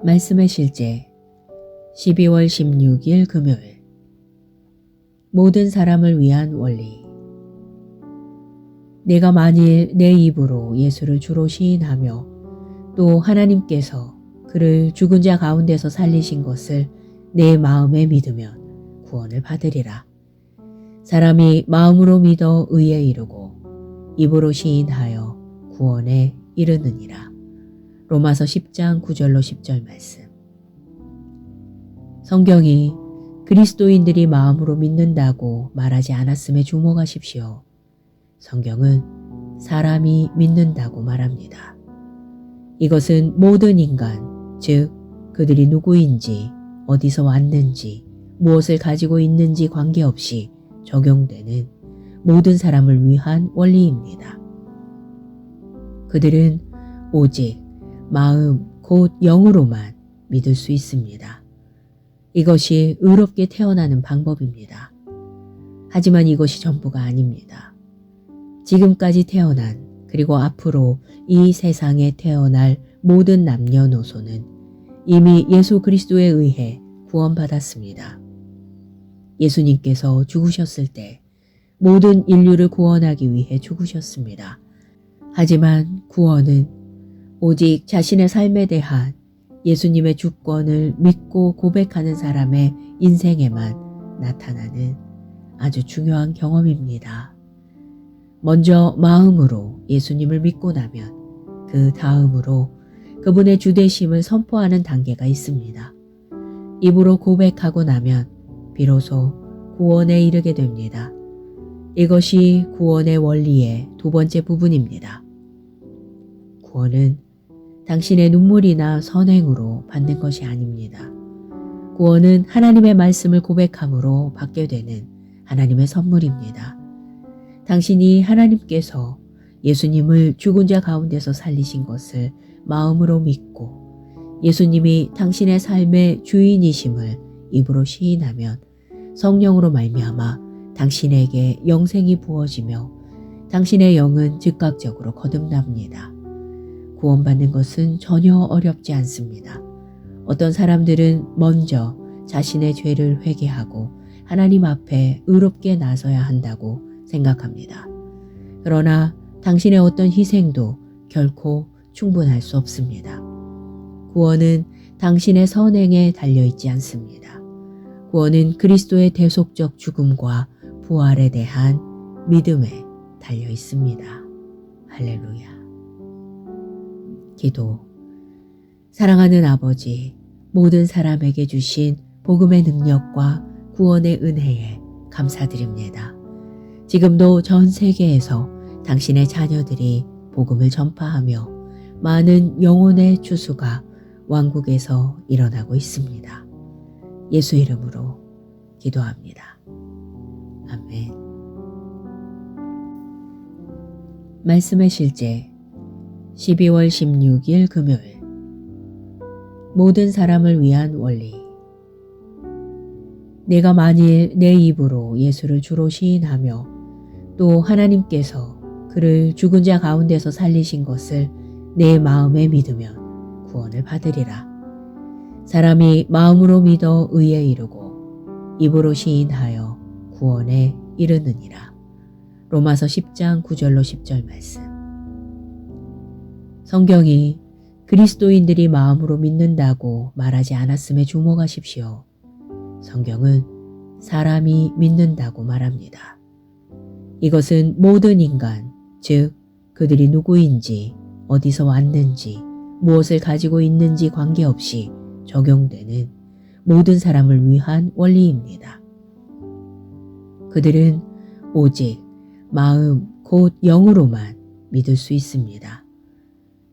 말씀의 실제 12월 16일 금요일 모든 사람을 위한 원리. 내가 만일 내 입으로 예수를 주로 시인하며 또 하나님께서 그를 죽은 자 가운데서 살리신 것을 내 마음에 믿으면 구원을 받으리라. 사람이 마음으로 믿어 의에 이르고 입으로 시인하여 구원에 이르느니라. 로마서 10장 9절로 10절 말씀. 성경이 그리스도인들이 마음으로 믿는다고 말하지 않았음에 주목하십시오. 성경은 사람이 믿는다고 말합니다. 이것은 모든 인간, 즉 그들이 누구인지, 어디서 왔는지, 무엇을 가지고 있는지 관계없이 적용되는 모든 사람을 위한 원리입니다. 그들은 오직 마음 곧 영으로만 믿을 수 있습니다. 이것이 의롭게 태어나는 방법입니다. 하지만 이것이 전부가 아닙니다. 지금까지 태어난 그리고 앞으로 이 세상에 태어날 모든 남녀노소는 이미 예수 그리스도에 의해 구원받았습니다. 예수님께서 죽으셨을 때 모든 인류를 구원하기 위해 죽으셨습니다. 하지만 구원은 오직 자신의 삶에 대한 예수님의 주권을 믿고 고백하는 사람의 인생에만 나타나는 아주 중요한 경험입니다. 먼저 마음으로 예수님을 믿고 나면 그 다음으로 그분의 주되심을 선포하는 단계가 있습니다. 입으로 고백하고 나면 비로소 구원에 이르게 됩니다. 이것이 구원의 원리의 두 번째 부분입니다. 구원은 당신의 눈물이나 선행으로 받는 것이 아닙니다. 구원은 하나님의 말씀을 고백함으로 받게 되는 하나님의 선물입니다. 당신이 하나님께서 예수님을 죽은 자 가운데서 살리신 것을 마음으로 믿고 예수님이 당신의 삶의 주인이심을 입으로 시인하면 성령으로 말미암아 당신에게 영생이 부어지며 당신의 영은 즉각적으로 거듭납니다. 구원받는 것은 전혀 어렵지 않습니다. 어떤 사람들은 먼저 자신의 죄를 회개하고 하나님 앞에 의롭게 나서야 한다고 생각합니다. 그러나 당신의 어떤 희생도 결코 충분할 수 없습니다. 구원은 당신의 선행에 달려있지 않습니다. 구원은 그리스도의 대속적 죽음과 부활에 대한 믿음에 달려있습니다. 할렐루야. 기도. 사랑하는 아버지, 모든 사람에게 주신 복음의 능력과 구원의 은혜에 감사드립니다. 지금도 전 세계에서 당신의 자녀들이 복음을 전파하며 많은 영혼의 추수가 왕국에서 일어나고 있습니다. 예수 이름으로 기도합니다. 아멘. 말씀의 실제 12월 16일 금요일 모든 사람을 위한 원리. 내가 만일 내 입으로 예수를 주로 시인하며 또 하나님께서 그를 죽은 자 가운데서 살리신 것을 내 마음에 믿으면 구원을 받으리라. 사람이 마음으로 믿어 의에 이르고 입으로 시인하여 구원에 이르느니라. 로마서 10장 9절로 10절 말씀. 성경이 그리스도인들이 마음으로 믿는다고 말하지 않았음에 주목하십시오. 성경은 사람이 믿는다고 말합니다. 이것은 모든 인간, 즉 그들이 누구인지, 어디서 왔는지, 무엇을 가지고 있는지 관계없이 적용되는 모든 사람을 위한 원리입니다. 그들은 오직 마음 곧 영으로만 믿을 수 있습니다.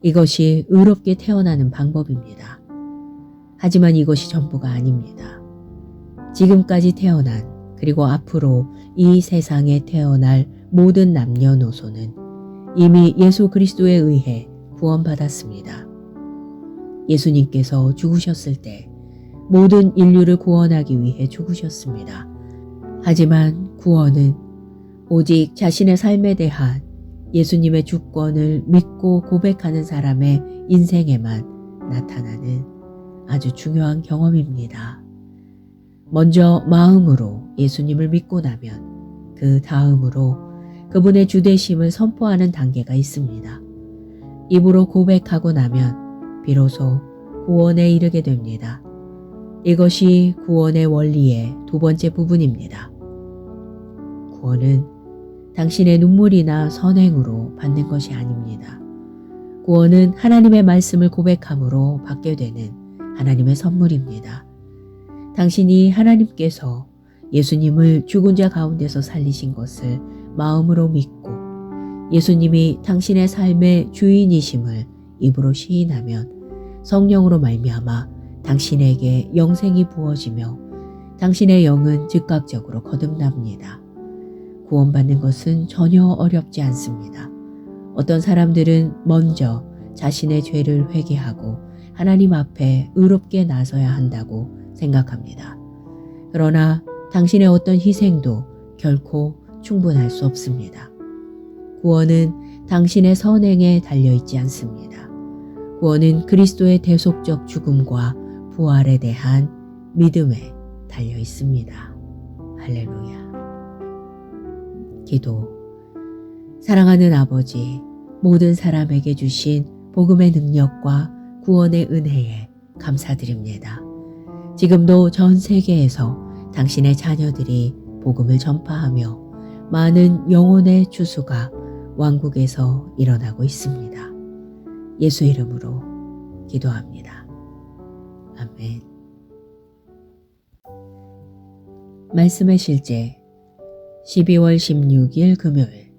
이것이 의롭게 태어나는 방법입니다. 하지만 이것이 전부가 아닙니다. 지금까지 태어난 그리고 앞으로 이 세상에 태어날 모든 남녀노소는 이미 예수 그리스도에 의해 구원받았습니다. 예수님께서 죽으셨을 때 모든 인류를 구원하기 위해 죽으셨습니다. 하지만 구원은 오직 자신의 삶에 대한 예수님의 주권을 믿고 고백하는 사람의 인생에만 나타나는 아주 중요한 경험입니다. 먼저 마음으로 예수님을 믿고 나면 그 다음으로 그분의 주되심을 선포하는 단계가 있습니다. 입으로 고백하고 나면 비로소 구원에 이르게 됩니다. 이것이 구원의 원리의 두 번째 부분입니다. 구원은 당신의 눈물이나 선행으로 받는 것이 아닙니다. 구원은 하나님의 말씀을 고백함으로 받게 되는 하나님의 선물입니다. 당신이 하나님께서 예수님을 죽은 자 가운데서 살리신 것을 마음으로 믿고 예수님이 당신의 삶의 주인이심을 입으로 시인하면 성령으로 말미암아 당신에게 영생이 부어지며 당신의 영은 즉각적으로 거듭납니다. 구원받는 것은 전혀 어렵지 않습니다. 어떤 사람들은 먼저 자신의 죄를 회개하고 하나님 앞에 의롭게 나서야 한다고 생각합니다. 그러나 당신의 어떤 희생도 결코 충분할 수 없습니다. 구원은 당신의 선행에 달려있지 않습니다. 구원은 그리스도의 대속적 죽음과 부활에 대한 믿음에 달려있습니다. 할렐루야. 기도. 사랑하는 아버지, 모든 사람에게 주신 복음의 능력과 구원의 은혜에 감사드립니다. 지금도 전 세계에서 당신의 자녀들이 복음을 전파하며 많은 영혼의 추수가 왕국에서 일어나고 있습니다. 예수 이름으로 기도합니다. 아멘. 말씀의 실제 12월 16일 금요일.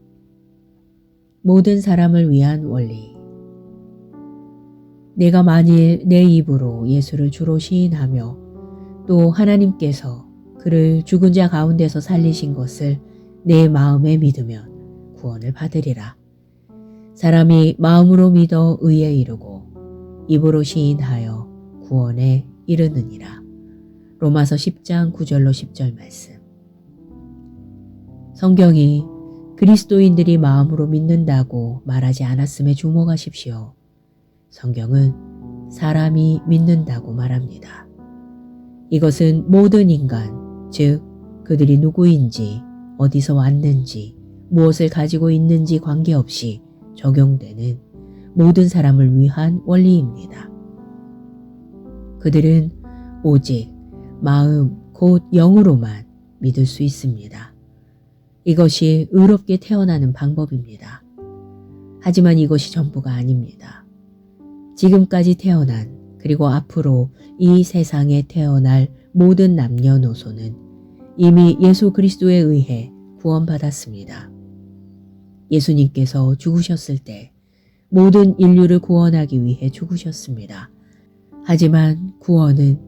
모든 사람을 위한 원리. 내가 만일 내 입으로 예수를 주로 시인하며 또 하나님께서 그를 죽은 자 가운데서 살리신 것을 내 마음에 믿으면 구원을 받으리라. 사람이 마음으로 믿어 의에 이르고 입으로 시인하여 구원에 이르느니라. 로마서 10장 9절로 10절 말씀. 성경이 그리스도인들이 마음으로 믿는다고 말하지 않았음에 주목하십시오. 성경은 사람이 믿는다고 말합니다. 이것은 모든 인간, 즉 그들이 누구인지, 어디서 왔는지, 무엇을 가지고 있는지 관계없이 적용되는 모든 사람을 위한 원리입니다. 그들은 오직 마음 곧 영으로만 믿을 수 있습니다. 이것이 의롭게 태어나는 방법입니다. 하지만 이것이 전부가 아닙니다. 지금까지 태어난 그리고 앞으로 이 세상에 태어날 모든 남녀노소는 이미 예수 그리스도에 의해 구원받았습니다. 예수님께서 죽으셨을 때 모든 인류를 구원하기 위해 죽으셨습니다. 하지만 구원은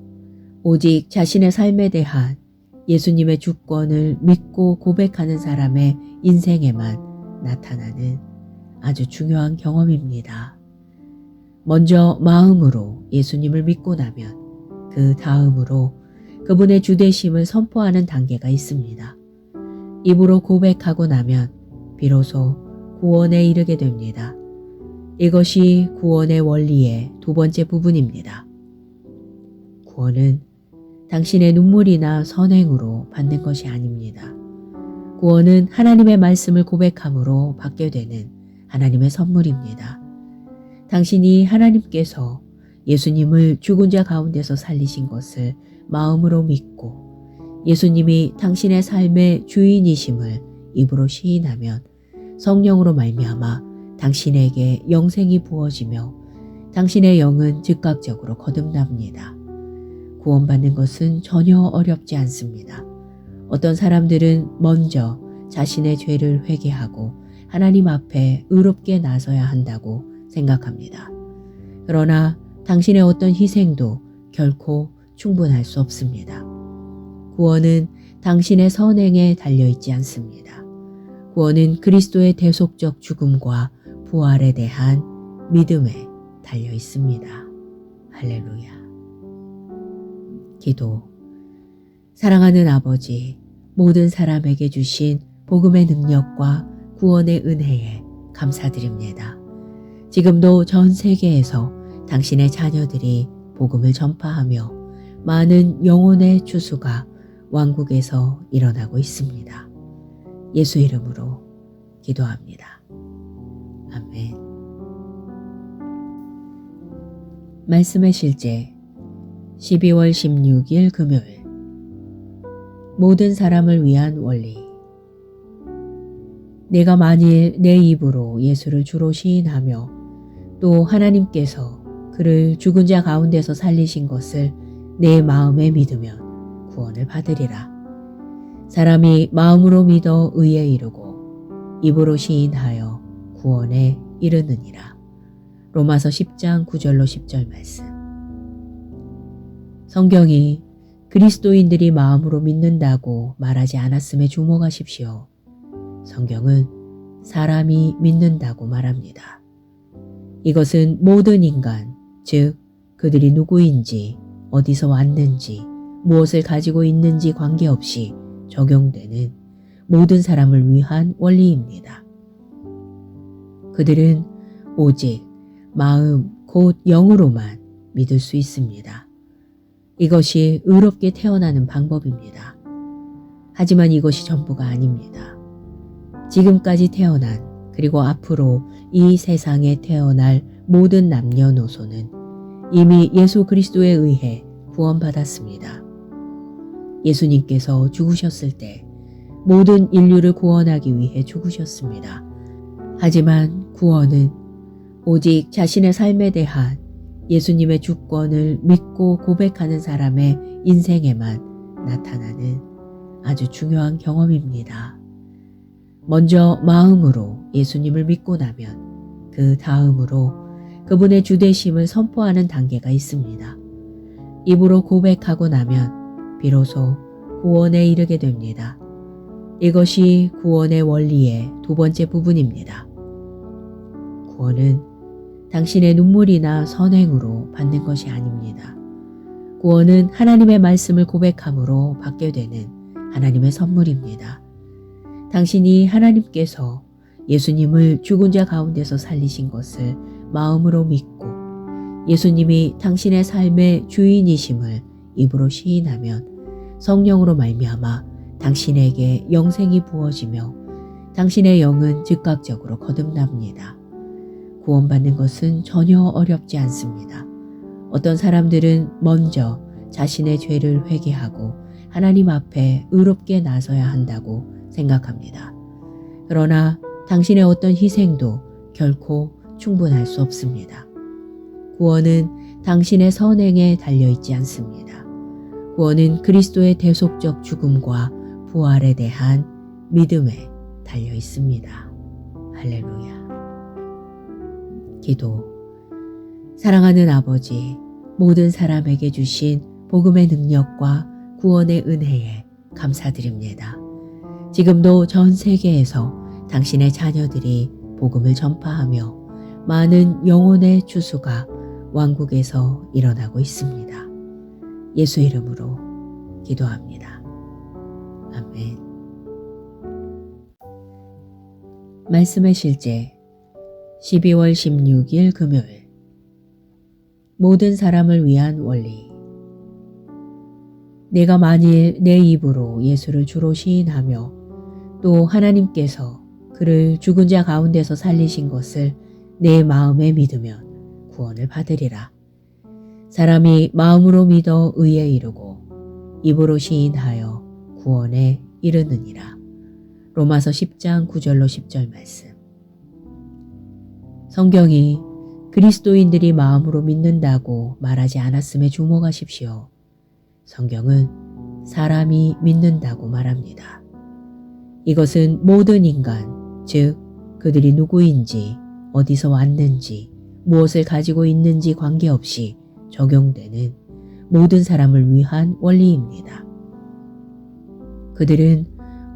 오직 자신의 삶에 대한 예수님의 주권을 믿고 고백하는 사람의 인생에만 나타나는 아주 중요한 경험입니다. 먼저 마음으로 예수님을 믿고 나면 그 다음으로 그분의 주되심을 선포하는 단계가 있습니다. 입으로 고백하고 나면 비로소 구원에 이르게 됩니다. 이것이 구원의 원리의 두 번째 부분입니다. 구원은 당신의 눈물이나 선행으로 받는 것이 아닙니다. 구원은 하나님의 말씀을 고백함으로 받게 되는 하나님의 선물입니다. 당신이 하나님께서 예수님을 죽은 자 가운데서 살리신 것을 마음으로 믿고 예수님이 당신의 삶의 주인이심을 입으로 시인하면 성령으로 말미암아 당신에게 영생이 부어지며 당신의 영은 즉각적으로 거듭납니다. 구원받는 것은 전혀 어렵지 않습니다. 어떤 사람들은 먼저 자신의 죄를 회개하고 하나님 앞에 의롭게 나서야 한다고 생각합니다. 그러나 당신의 어떤 희생도 결코 충분할 수 없습니다. 구원은 당신의 선행에 달려있지 않습니다. 구원은 그리스도의 대속적 죽음과 부활에 대한 믿음에 달려있습니다. 할렐루야. 기도. 사랑하는 아버지, 모든 사람에게 주신 복음의 능력과 구원의 은혜에 감사드립니다. 지금도 전 세계에서 당신의 자녀들이 복음을 전파하며 많은 영혼의 추수가 왕국에서 일어나고 있습니다. 예수 이름으로 기도합니다. 아멘. 말씀의 실제 12월 16일 금요일 모든 사람을 위한 원리 내가 만일 내 입으로 예수를 주로 시인하며 또 하나님께서 그를 죽은 자 가운데서 살리신 것을 내 마음에 믿으면 구원을 받으리라. 사람이 마음으로 믿어 의에 이르고 입으로 시인하여 구원에 이르느니라. 로마서 10장 9절로 10절 말씀. 성경이 그리스도인들이 마음으로 믿는다고 말하지 않았음에 주목하십시오. 성경은 사람이 믿는다고 말합니다. 이것은 모든 인간, 즉 그들이 누구인지, 어디서 왔는지, 무엇을 가지고 있는지 관계없이 적용되는 모든 사람을 위한 원리입니다. 그들은 오직 마음 곧 영으로만 믿을 수 있습니다. 이것이 의롭게 태어나는 방법입니다. 하지만 이것이 전부가 아닙니다. 지금까지 태어난 그리고 앞으로 이 세상에 태어날 모든 남녀노소는 이미 예수 그리스도에 의해 구원받았습니다. 예수님께서 죽으셨을 때 모든 인류를 구원하기 위해 죽으셨습니다. 하지만 구원은 오직 자신의 삶에 대한 예수님의 주권을 믿고 고백하는 사람의 인생에만 나타나는 아주 중요한 경험입니다. 먼저 마음으로 예수님을 믿고 나면 그 다음으로 그분의 주되심을 선포하는 단계가 있습니다. 입으로 고백하고 나면 비로소 구원에 이르게 됩니다. 이것이 구원의 원리의 두 번째 부분입니다. 구원은 당신의 눈물이나 선행으로 받는 것이 아닙니다. 구원은 하나님의 말씀을 고백함으로 받게 되는 하나님의 선물입니다. 당신이 하나님께서 예수님을 죽은 자 가운데서 살리신 것을 마음으로 믿고 예수님이 당신의 삶의 주인이심을 입으로 시인하면 성령으로 말미암아 당신에게 영생이 부어지며 당신의 영은 즉각적으로 거듭납니다. 구원받는 것은 전혀 어렵지 않습니다. 어떤 사람들은 먼저 자신의 죄를 회개하고 하나님 앞에 의롭게 나서야 한다고 생각합니다. 그러나 당신의 어떤 희생도 결코 충분할 수 없습니다. 구원은 당신의 선행에 달려있지 않습니다. 구원은 그리스도의 대속적 죽음과 부활에 대한 믿음에 달려 있습니다. 할렐루야. 기도. 사랑하는 아버지, 모든 사람에게 주신 복음의 능력과 구원의 은혜에 감사드립니다. 지금도 전 세계에서 당신의 자녀들이 복음을 전파하며 많은 영혼의 추수가 왕국에서 일어나고 있습니다. 예수 이름으로 기도합니다. 아멘. 말씀의 실제 12월 16일 금요일 모든 사람을 위한 원리 내가 만일 내 입으로 예수를 주로 시인하며 또 하나님께서 그를 죽은 자 가운데서 살리신 것을 내 마음에 믿으면 구원을 받으리라. 사람이 마음으로 믿어 의에 이르고 입으로 시인하여 구원에 이르느니라. 로마서 10장 9절로 10절 말씀. 성경이 그리스도인들이 마음으로 믿는다고 말하지 않았음에 주목하십시오. 성경은 사람이 믿는다고 말합니다. 이것은 모든 인간, 즉 그들이 누구인지, 어디서 왔는지, 무엇을 가지고 있는지 관계없이 적용되는 모든 사람을 위한 원리입니다. 그들은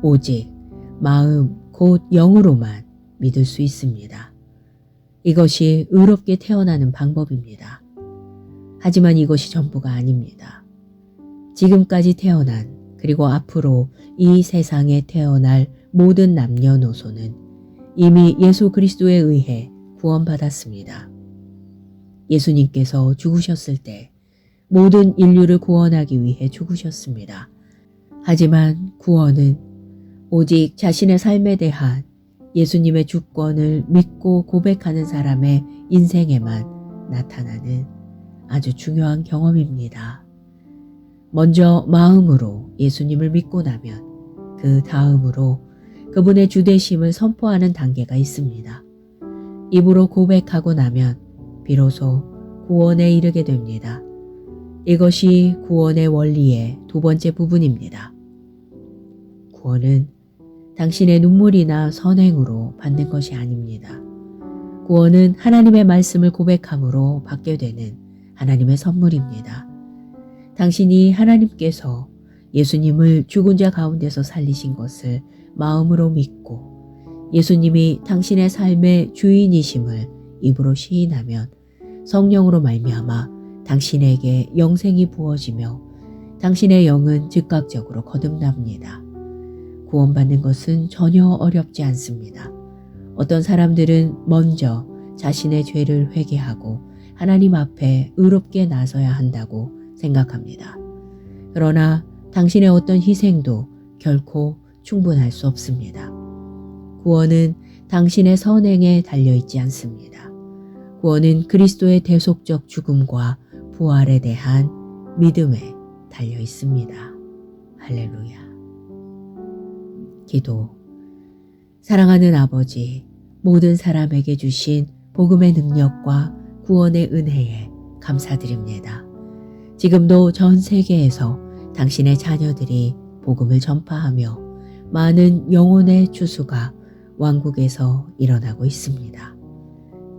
오직 마음 곧 영으로만 믿을 수 있습니다. 이것이 의롭게 태어나는 방법입니다. 하지만 이것이 전부가 아닙니다. 지금까지 태어난 그리고 앞으로 이 세상에 태어날 모든 남녀노소는 이미 예수 그리스도에 의해 구원받았습니다. 예수님께서 죽으셨을 때 모든 인류를 구원하기 위해 죽으셨습니다. 하지만 구원은 오직 자신의 삶에 대한 예수님의 주권을 믿고 고백하는 사람의 인생에만 나타나는 아주 중요한 경험입니다. 먼저 마음으로 예수님을 믿고 나면 그 다음으로 그분의 주되심을 선포하는 단계가 있습니다. 입으로 고백하고 나면 비로소 구원에 이르게 됩니다. 이것이 구원의 원리의 두 번째 부분입니다. 구원은 당신의 눈물이나 선행으로 받는 것이 아닙니다. 구원은 하나님의 말씀을 고백함으로 받게 되는 하나님의 선물입니다. 당신이 하나님께서 예수님을 죽은 자 가운데서 살리신 것을 마음으로 믿고 예수님이 당신의 삶의 주인이심을 입으로 시인하면 성령으로 말미암아 당신에게 영생이 부어지며 당신의 영은 즉각적으로 거듭납니다. 구원받는 것은 전혀 어렵지 않습니다. 어떤 사람들은 먼저 자신의 죄를 회개하고 하나님 앞에 의롭게 나서야 한다고 생각합니다. 그러나 당신의 어떤 희생도 결코 충분할 수 없습니다. 구원은 당신의 선행에 달려있지 않습니다. 구원은 그리스도의 대속적 죽음과 부활에 대한 믿음에 달려 있습니다. 할렐루야. 기도. 사랑하는 아버지, 모든 사람에게 주신 복음의 능력과 구원의 은혜에 감사드립니다. 지금도 전 세계에서 당신의 자녀들이 복음을 전파하며 많은 영혼의 추수가 왕국에서 일어나고 있습니다.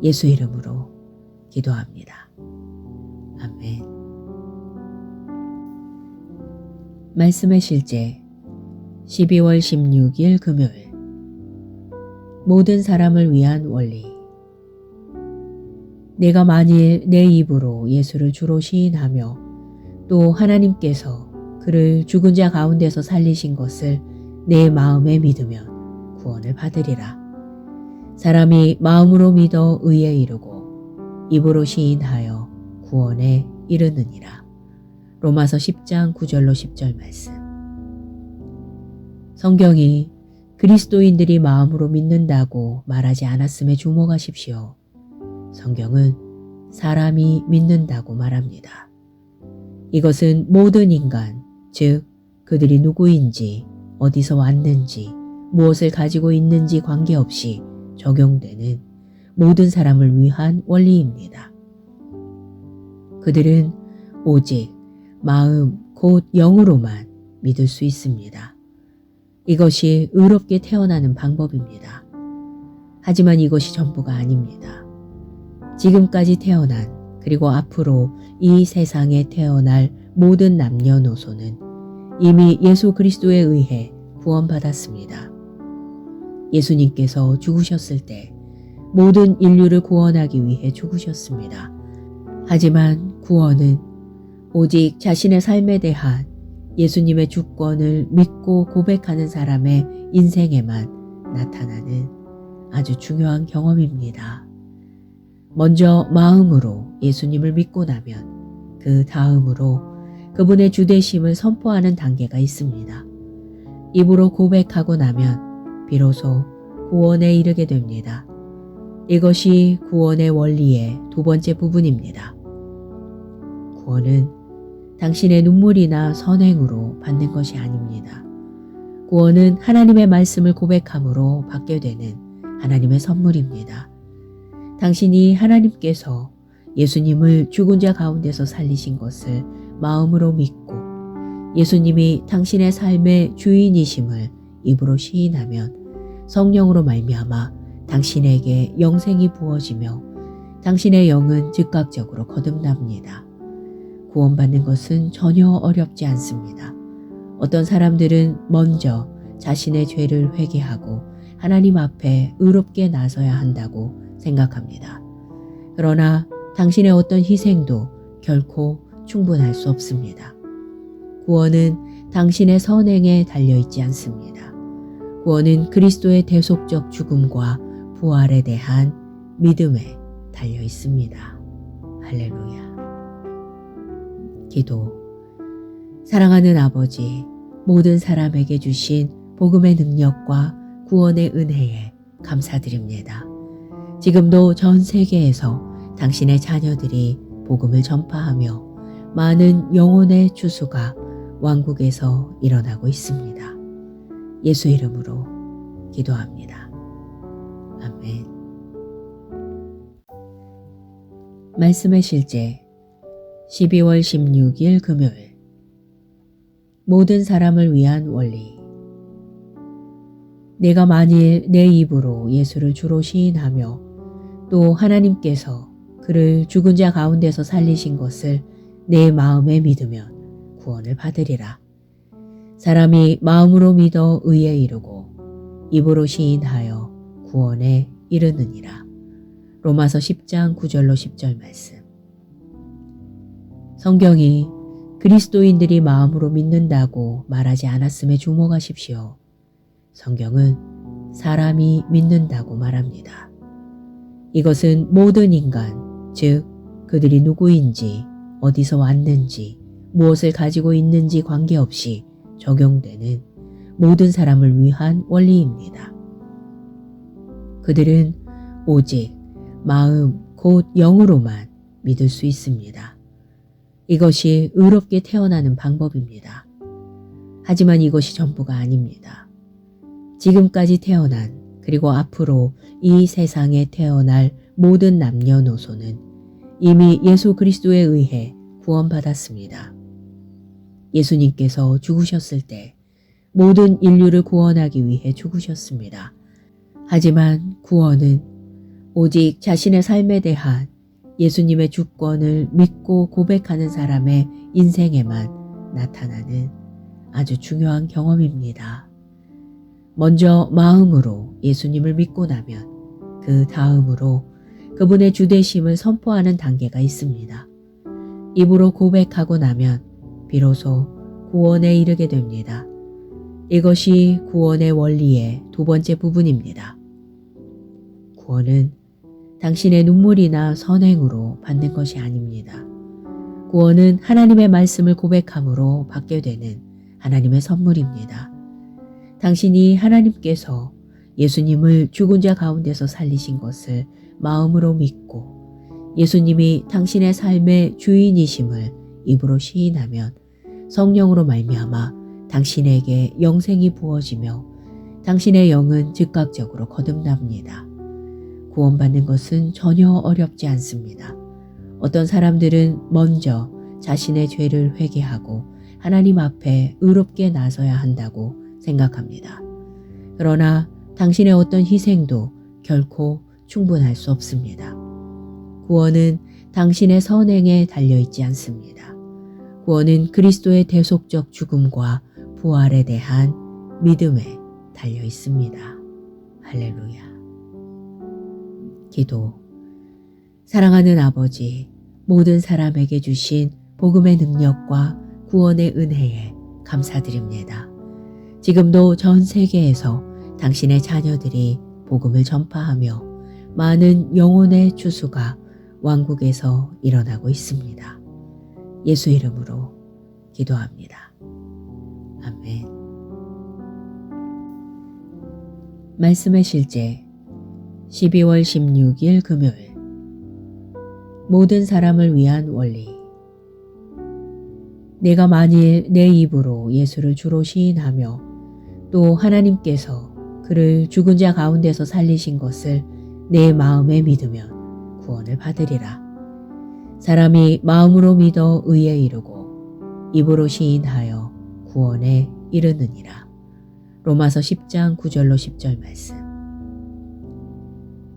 예수 이름으로 기도합니다. 아멘. 말씀의 실제 12월 16일 금요일. 모든 사람을 위한 원리. 내가 만일 내 입으로 예수를 주로 시인하며 또 하나님께서 그를 죽은 자 가운데서 살리신 것을 내 마음에 믿으면 구원을 받으리라. 사람이 마음으로 믿어 의에 이르고 입으로 시인하여 구원에 이르느니라. 로마서 10장 9절로 10절 말씀. 성경이 그리스도인들이 마음으로 믿는다고 말하지 않았음에 주목하십시오. 성경은 사람이 믿는다고 말합니다. 이것은 모든 인간, 즉 그들이 누구인지, 어디서 왔는지, 무엇을 가지고 있는지 관계없이 적용되는 모든 사람을 위한 원리입니다. 그들은 오직 마음 곧 영으로만 믿을 수 있습니다. 이것이 의롭게 태어나는 방법입니다. 하지만 이것이 전부가 아닙니다. 지금까지 태어난 그리고 앞으로 이 세상에 태어날 모든 남녀노소는 이미 예수 그리스도에 의해 구원받았습니다. 예수님께서 죽으셨을 때 모든 인류를 구원하기 위해 죽으셨습니다. 하지만 구원은 오직 자신의 삶에 대한 예수님의 주권을 믿고 고백하는 사람의 인생에만 나타나는 아주 중요한 경험입니다. 먼저 마음으로 예수님을 믿고 나면 그 다음으로 그분의 주되심을 선포하는 단계가 있습니다. 입으로 고백하고 나면 비로소 구원에 이르게 됩니다. 이것이 구원의 원리의 두 번째 부분입니다. 구원은 당신의 눈물이나 선행으로 받는 것이 아닙니다. 구원은 하나님의 말씀을 고백함으로 받게 되는 하나님의 선물입니다. 당신이 하나님께서 예수님을 죽은 자 가운데서 살리신 것을 마음으로 믿고 예수님이 당신의 삶의 주인이심을 입으로 시인하면 성령으로 말미암아 당신에게 영생이 부어지며 당신의 영은 즉각적으로 거듭납니다. 구원받는 것은 전혀 어렵지 않습니다. 어떤 사람들은 먼저 자신의 죄를 회개하고 하나님 앞에 의롭게 나서야 한다고 생각합니다. 그러나 당신의 어떤 희생도 결코 충분할 수 없습니다. 구원은 당신의 선행에 달려있지 않습니다. 구원은 그리스도의 대속적 죽음과 부활에 대한 믿음에 달려 있습니다. 할렐루야. 기도. 사랑하는 아버지, 모든 사람에게 주신 복음의 능력과 구원의 은혜에 감사드립니다. 지금도 전 세계에서 당신의 자녀들이 복음을 전파하며 많은 영혼의 추수가 왕국에서 일어나고 있습니다. 예수 이름으로 기도합니다. 아멘. 말씀의 실제 12월 16일 금요일. 모든 사람을 위한 원리. 내가 만일 내 입으로 예수를 주로 시인하며 또 하나님께서 그를 죽은 자 가운데서 살리신 것을 내 마음에 믿으면 구원을 받으리라. 사람이 마음으로 믿어 의에 이르고 입으로 시인하여 구원에 이르느니라. 로마서 10장 9절로 10절 말씀. 성경이 그리스도인들이 마음으로 믿는다고 말하지 않았음에 주목하십시오. 성경은 사람이 믿는다고 말합니다. 이것은 모든 인간, 즉 그들이 누구인지, 어디서 왔는지, 무엇을 가지고 있는지 관계없이 적용되는 모든 사람을 위한 원리입니다. 그들은 오직 마음 곧 영으로만 믿을 수 있습니다. 이것이 의롭게 태어나는 방법입니다. 하지만 이것이 전부가 아닙니다. 지금까지 태어난 그리고 앞으로 이 세상에 태어날 모든 남녀노소는 이미 예수 그리스도에 의해 구원받았습니다. 예수님께서 죽으셨을 때 모든 인류를 구원하기 위해 죽으셨습니다. 하지만 구원은 오직 자신의 삶에 대한 예수님의 주권을 믿고 고백하는 사람의 인생에만 나타나는 아주 중요한 경험입니다. 먼저 마음으로 예수님을 믿고 나면 그 다음으로 그분의 주되심을 선포하는 단계가 있습니다. 입으로 고백하고 나면 비로소 구원에 이르게 됩니다. 이것이 구원의 원리의 두 번째 부분입니다. 구원은 당신의 눈물이나 선행으로 받는 것이 아닙니다. 구원은 하나님의 말씀을 고백함으로 받게 되는 하나님의 선물입니다. 당신이 하나님께서 예수님을 죽은 자 가운데서 살리신 것을 마음으로 믿고 예수님이 당신의 삶의 주인이심을 입으로 시인하면 성령으로 말미암아 당신에게 영생이 부어지며 당신의 영은 즉각적으로 거듭납니다. 구원받는 것은 전혀 어렵지 않습니다. 어떤 사람들은 먼저 자신의 죄를 회개하고 하나님 앞에 의롭게 나서야 한다고 생각합니다. 그러나 당신의 어떤 희생도 결코 충분할 수 없습니다. 구원은 당신의 선행에 달려있지 않습니다. 구원은 그리스도의 대속적 죽음과 부활에 대한 믿음에 달려있습니다. 할렐루야. 기도. 사랑하는 아버지, 모든 사람에게 주신 복음의 능력과 구원의 은혜에 감사드립니다. 지금도 전 세계에서 당신의 자녀들이 복음을 전파하며 많은 영혼의 추수가 왕국에서 일어나고 있습니다. 예수 이름으로 기도합니다. 아멘. 말씀의 실제 12월 16일 금요일. 모든 사람을 위한 원리. 내가 만일 내 입으로 예수를 주로 시인하며 또 하나님께서 그를 죽은 자 가운데서 살리신 것을 내 마음에 믿으면 구원을 받으리라. 사람이 마음으로 믿어 의에 이르고 입으로 시인하여 구원에 이르느니라. 로마서 10장 9절로 10절 말씀.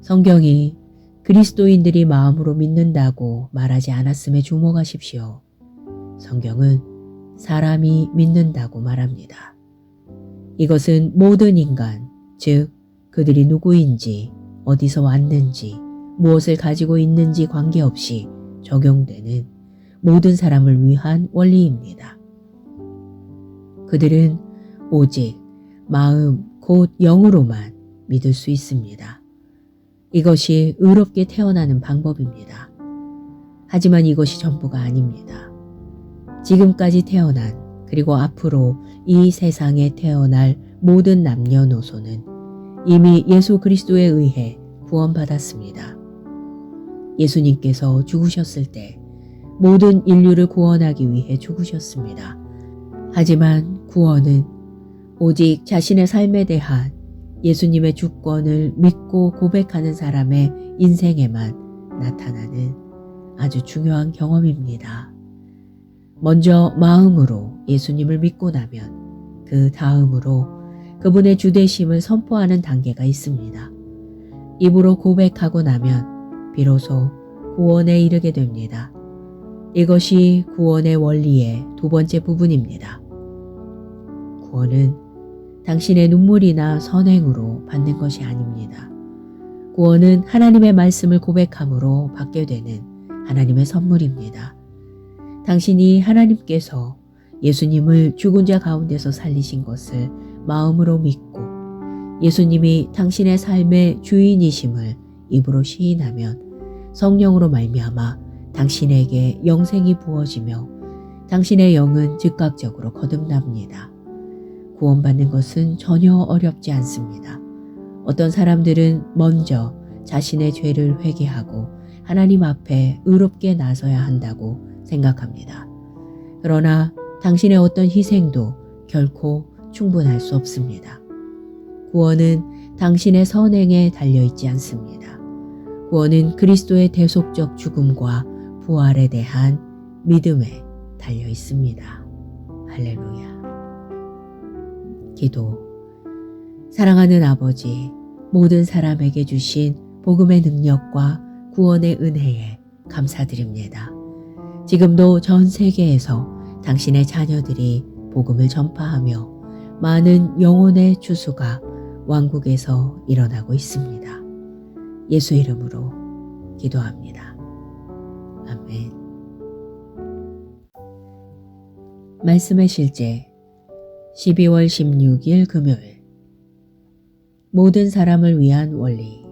성경이 그리스도인들이 마음으로 믿는다고 말하지 않았음에 주목하십시오. 성경은 사람이 믿는다고 말합니다. 이것은 모든 인간, 즉 그들이 누구인지, 어디서 왔는지, 무엇을 가지고 있는지 관계없이 적용되는 모든 사람을 위한 원리입니다. 그들은 오직 마음 곧 영으로만 믿을 수 있습니다. 이것이 의롭게 태어나는 방법입니다. 하지만 이것이 전부가 아닙니다. 지금까지 태어난 그리고 앞으로 이 세상에 태어날 모든 남녀노소는 이미 예수 그리스도에 의해 구원받았습니다. 예수님께서 죽으셨을 때 모든 인류를 구원하기 위해 죽으셨습니다. 하지만 구원은 오직 자신의 삶에 대한 예수님의 주권을 믿고 고백하는 사람의 인생에만 나타나는 아주 중요한 경험입니다. 먼저 마음으로 예수님을 믿고 나면 그 다음으로 그분의 주되심을 선포하는 단계가 있습니다. 입으로 고백하고 나면 비로소 구원에 이르게 됩니다. 이것이 구원의 원리의 두 번째 부분입니다. 구원은 당신의 눈물이나 선행으로 받는 것이 아닙니다. 구원은 하나님의 말씀을 고백함으로 받게 되는 하나님의 선물입니다. 당신이 하나님께서 예수님을 죽은 자 가운데서 살리신 것을 마음으로 믿고 예수님이 당신의 삶의 주인이심을 입으로 시인하면 성령으로 말미암아 당신에게 영생이 부어지며 당신의 영은 즉각적으로 거듭납니다. 구원받는 것은 전혀 어렵지 않습니다. 어떤 사람들은 먼저 자신의 죄를 회개하고 하나님 앞에 의롭게 나서야 한다고 생각합니다. 그러나 당신의 어떤 희생도 결코 충분할 수 없습니다. 구원은 당신의 선행에 달려있지 않습니다. 구원은 그리스도의 대속적 죽음과 부활에 대한 믿음에 달려있습니다. 할렐루야. 기도. 사랑하는 아버지, 모든 사람에게 주신 복음의 능력과 구원의 은혜에 감사드립니다. 지금도 전 세계에서 당신의 자녀들이 복음을 전파하며 많은 영혼의 추수가 왕국에서 일어나고 있습니다. 예수 이름으로 기도합니다. 아멘. 말씀의 실제 12월 16일 금요일. 모든 사람을 위한 원리.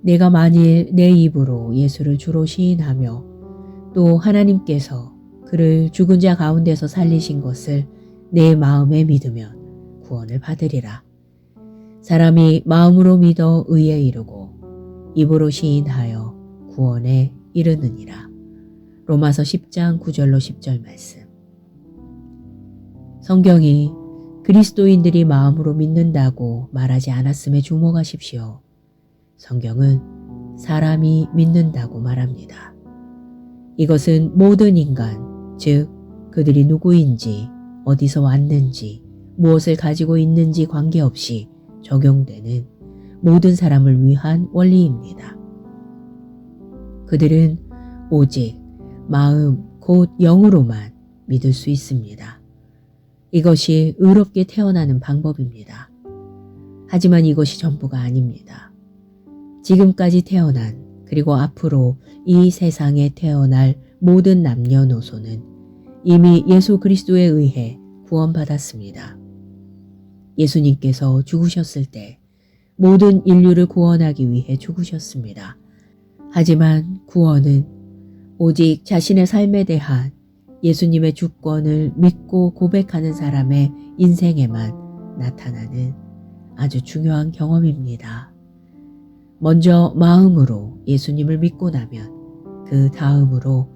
내가 만일 내 입으로 예수를 주로 시인하며 또 하나님께서 그를 죽은 자 가운데서 살리신 것을 내 마음에 믿으면 구원을 받으리라. 사람이 마음으로 믿어 의에 이르고 입으로 시인하여 구원에 이르느니라. 로마서 10장 9절로 10절 말씀. 성경이 그리스도인들이 마음으로 믿는다고 말하지 않았음에 주목하십시오. 성경은 사람이 믿는다고 말합니다. 이것은 모든 인간, 즉 그들이 누구인지, 어디서 왔는지, 무엇을 가지고 있는지 관계없이 적용되는 모든 사람을 위한 원리입니다. 그들은 오직 마음 곧 영으로만 믿을 수 있습니다. 이것이 의롭게 태어나는 방법입니다. 하지만 이것이 전부가 아닙니다. 지금까지 태어난 그리고 앞으로 이 세상에 태어날 모든 남녀노소는 이미 예수 그리스도에 의해 구원받았습니다. 예수님께서 죽으셨을 때 모든 인류를 구원하기 위해 죽으셨습니다. 하지만 구원은 오직 자신의 삶에 대한 예수님의 주권을 믿고 고백하는 사람의 인생에만 나타나는 아주 중요한 경험입니다. 먼저 마음으로 예수님을 믿고 나면 그 다음으로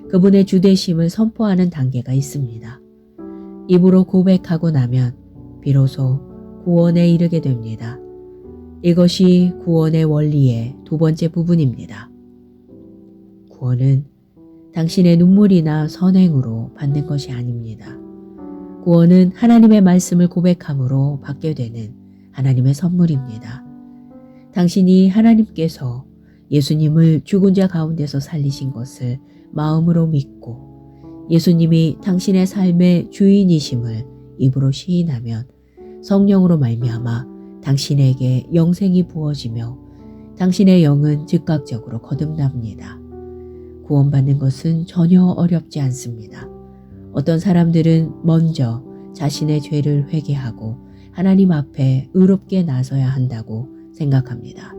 그분의 주되심을 선포하는 단계가 있습니다. 입으로 고백하고 나면 비로소 구원에 이르게 됩니다. 이것이 구원의 원리의 두 번째 부분입니다. 구원은 당신의 눈물이나 선행으로 받는 것이 아닙니다. 구원은 하나님의 말씀을 고백함으로 받게 되는 하나님의 선물입니다. 당신이 하나님께서 예수님을 죽은 자 가운데서 살리신 것을 마음으로 믿고 예수님이 당신의 삶의 주인이심을 입으로 시인하면 성령으로 말미암아 당신에게 영생이 부어지며 당신의 영은 즉각적으로 거듭납니다. 구원받는 것은 전혀 어렵지 않습니다. 어떤 사람들은 먼저 자신의 죄를 회개하고 하나님 앞에 의롭게 나서야 한다고 생각합니다.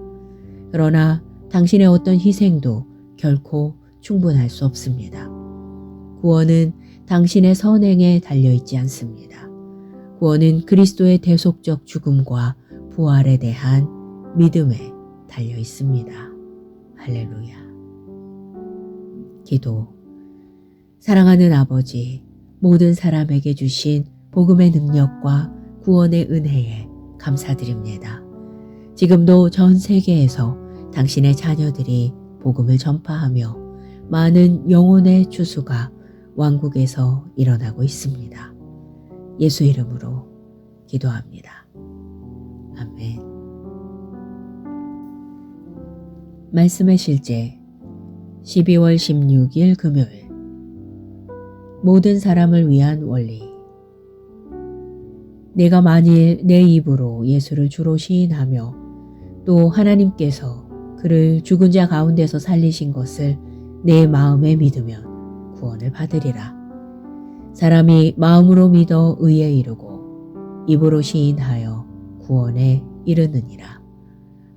그러나 당신의 어떤 희생도 결코 충분할 수 없습니다. 구원은 당신의 선행에 달려있지 않습니다. 구원은 그리스도의 대속적 죽음과 부활에 대한 믿음에 달려있습니다. 할렐루야. 기도. 사랑하는 아버지, 모든 사람에게 주신 복음의 능력과 구원의 은혜에 감사드립니다. 지금도 전 세계에서 당신의 자녀들이 복음을 전파하며 많은 영혼의 추수가 왕국에서 일어나고 있습니다. 예수 이름으로 기도합니다. 아멘. 말씀의 실제 12월 16일 금요일. 모든 사람을 위한 원리. 내가 만일 내 입으로 예수를 주로 시인하며 또 하나님께서 그를 죽은 자 가운데서 살리신 것을 내 마음에 믿으면 구원을 받으리라. 사람이 마음으로 믿어 의에 이르고 입으로 시인하여 구원에 이르느니라.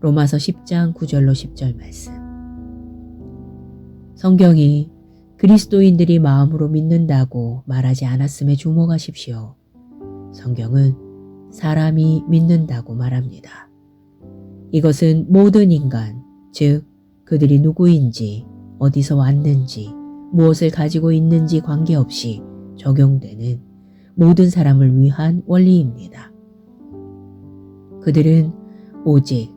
로마서 10장 9절로 10절 말씀. 성경이 그리스도인들이 마음으로 믿는다고 말하지 않았음에 주목하십시오. 성경은 사람이 믿는다고 말합니다. 이것은 모든 인간, 즉 그들이 누구인지, 어디서 왔는지, 무엇을 가지고 있는지 관계없이 적용되는 모든 사람을 위한 원리입니다. 그들은 오직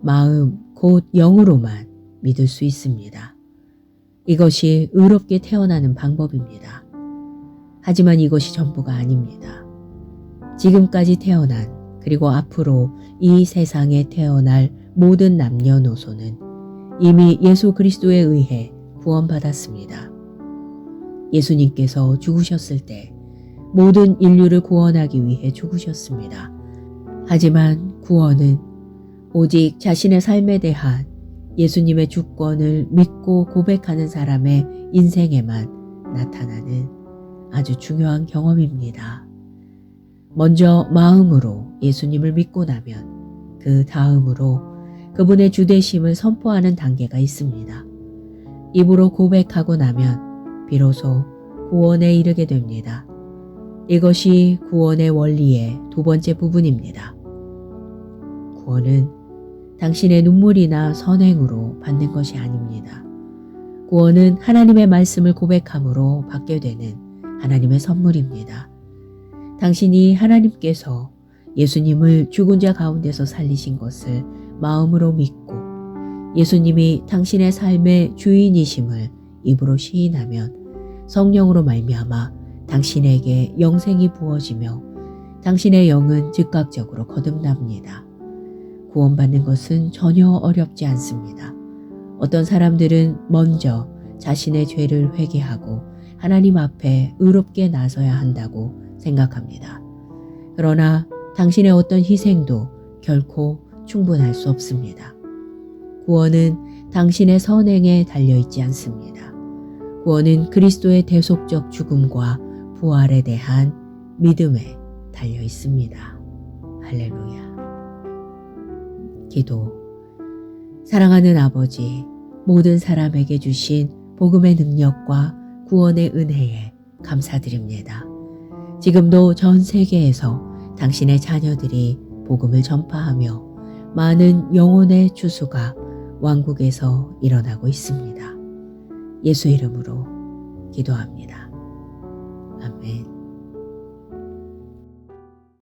마음 곧 영으로만 믿을 수 있습니다. 이것이 의롭게 태어나는 방법입니다. 하지만 이것이 전부가 아닙니다. 지금까지 태어난 그리고 앞으로 이 세상에 태어날 모든 남녀노소는 이미 예수 그리스도에 의해 구원받았습니다. 예수님께서 죽으셨을 때 모든 인류를 구원하기 위해 죽으셨습니다. 하지만 구원은 오직 자신의 삶에 대한 예수님의 주권을 믿고 고백하는 사람의 인생에만 나타나는 아주 중요한 경험입니다. 먼저 마음으로 예수님을 믿고 나면 그 다음으로 그분의 주되심을 선포하는 단계가 있습니다. 입으로 고백하고 나면 비로소 구원에 이르게 됩니다. 이것이 구원의 원리의 두 번째 부분입니다. 구원은 당신의 눈물이나 선행으로 받는 것이 아닙니다. 구원은 하나님의 말씀을 고백함으로 받게 되는 하나님의 선물입니다. 당신이 하나님께서 예수님을 죽은 자 가운데서 살리신 것을 마음으로 믿고 예수님이 당신의 삶의 주인이심을 입으로 시인하면 성령으로 말미암아 당신에게 영생이 부어지며 당신의 영은 즉각적으로 거듭납니다. 구원받는 것은 전혀 어렵지 않습니다. 어떤 사람들은 먼저 자신의 죄를 회개하고 하나님 앞에 의롭게 나서야 한다고 생각합니다. 그러나 당신의 어떤 희생도 결코 충분할 수 없습니다. 구원은 당신의 선행에 달려있지 않습니다. 구원은 그리스도의 대속적 죽음과 부활에 대한 믿음에 달려있습니다. 할렐루야. 기도. 사랑하는 아버지, 모든 사람에게 주신 복음의 능력과 구원의 은혜에 감사드립니다. 지금도 전 세계에서 당신의 자녀들이 복음을 전파하며 많은 영혼의 추수가 왕국에서 일어나고 있습니다. 예수 이름으로 기도합니다. 아멘.